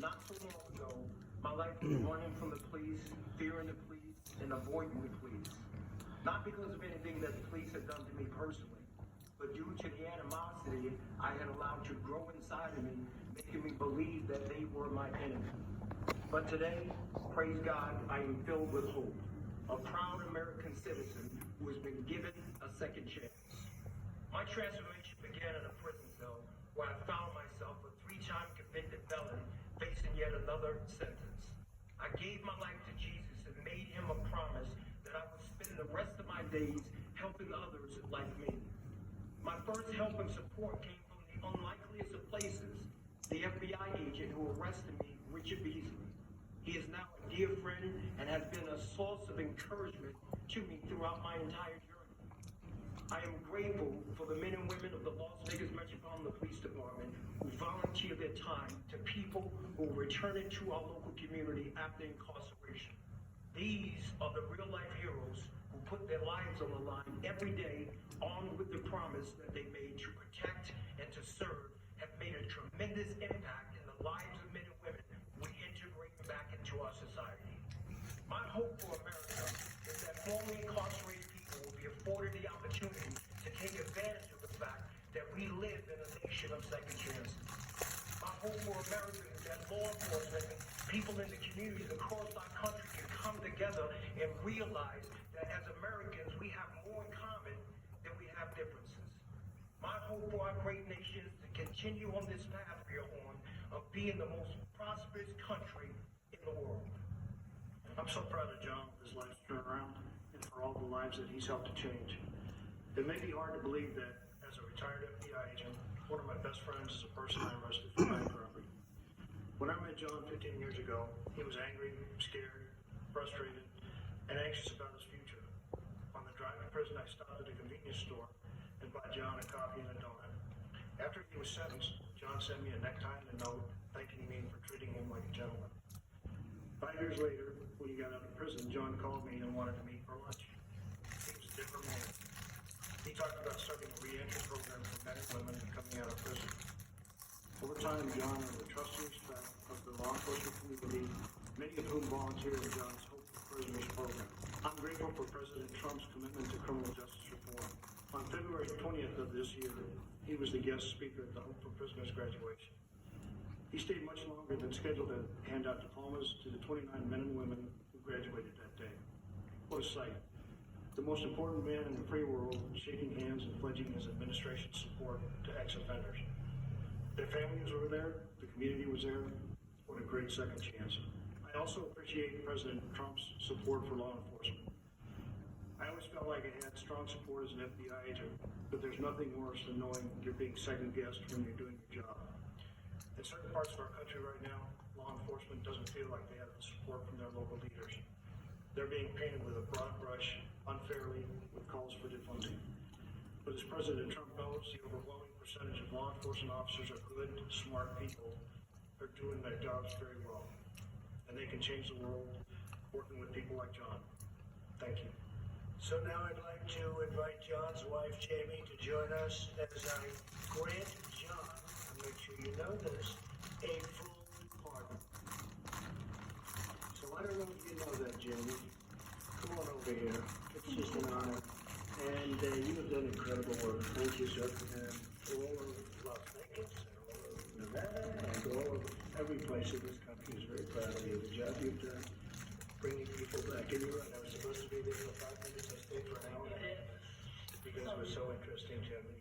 Not so long ago, my life was running from the police, fearing the police, and avoiding the police. Not because of anything that the police had done to me personally, but due to the animosity I had allowed to grow inside of me, making me believe that they were my enemy. But today, praise God, I am filled with hope. A proud American citizen who has been given a second chance. My transformation began in a prison cell where I found myself a 3-time convicted felon facing yet another sentence. I gave my life to Jesus and made him a promise that I would spend the rest of my days helping others like me. My first help and support came from the unlikeliest of places, the FBI agent who arrested me, Richard Beasley. He is now a dear friend and has been a source of encouragement to me throughout my entire journey. I am grateful for the men and women of the Las Vegas Metropolitan Police Department who volunteer their time to people who return it to our local community after incarceration. These are the real-life heroes who put their lives on the line every day, armed with the promise that they made to protect and to serve, have made a tremendous impact in the lives of men and women we integrate back into our society. My hope for America is that formerly incarcerated people will be afforded the opportunity to take advantage of the fact that we live in a nation of second chances. My hope for America is that law enforcement and people in the communities across our country can come together and realize that as Americans we have more in common than we have differences. My hope for our great nation is to continue on this path we are on of being the most prosperous country in the world. I'm so proud of John with his life's turnaround and for all the lives that he's helped to change. It may be hard to believe that as a retired FBI agent, one of my best friends is a person I arrested for bank robbery. When I met John 15 years ago, he was angry, scared, frustrated, and anxious about his future. On the drive to prison, I stopped at a convenience store and bought John a coffee and a donut. After he was sentenced, John sent me a necktie and a note thanking me for treating him like a gentleman. 5 years later, when he got out of prison, John called me and wanted to meet for lunch. He was a different man. He talked about starting a re-entry program for men and women coming out of prison. Over time, John earned the trust and respect of the law enforcement community, many of whom volunteered in John's Hope for Prisoners program. I'm grateful for President Trump's commitment to criminal justice reform. On February 20th of this year, he was the guest speaker at the Hope for Prisoners graduation. He stayed much longer than scheduled to hand out diplomas to the 29 men and women who graduated that day. What a sight. The most important man in the free world shaking hands and pledging his administration's support to ex-offenders. Their families were there, the community was there. What a great second chance. I also appreciate President Trump's support for law enforcement. I always felt like I had strong support as an FBI agent, but there's nothing worse than knowing you're being second-guessed when you're doing your job. In certain parts of our country right now, law enforcement doesn't feel like they have the support from their local leaders. They're being painted with a broad brush, unfairly, with calls for defunding. But as President Trump knows, the overwhelming percentage of law enforcement officers are good, smart people who are doing their jobs very well. And they can change the world working with people like John. Thank you. So now I'd like to invite John's wife, Jamie, to join us as I grant John, and make sure you know this, a full pardon. So I don't know if you know that, Jamie. Come on over here. It's just an honor. And you have done incredible work. Thank you, sir. All over Las Vegas, and all over Nevada, and all over every place in this country is very proud of you. The job you've done, bringing people back. And you're right, I was supposed to be there for 5 minutes. I stayed for an hour and a half because it was so interesting to me.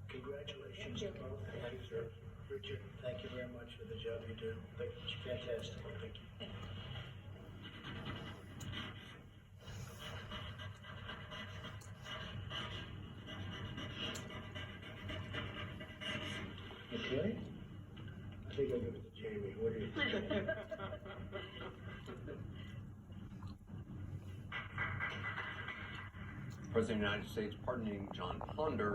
Congratulations to both. Thank you, sir. Richard, thank you very much for the job you do. Thank you. It's fantastic. Thank you. Okay. I think I'll give it to Jamie. What do you think? President of the United States pardoning John Ponder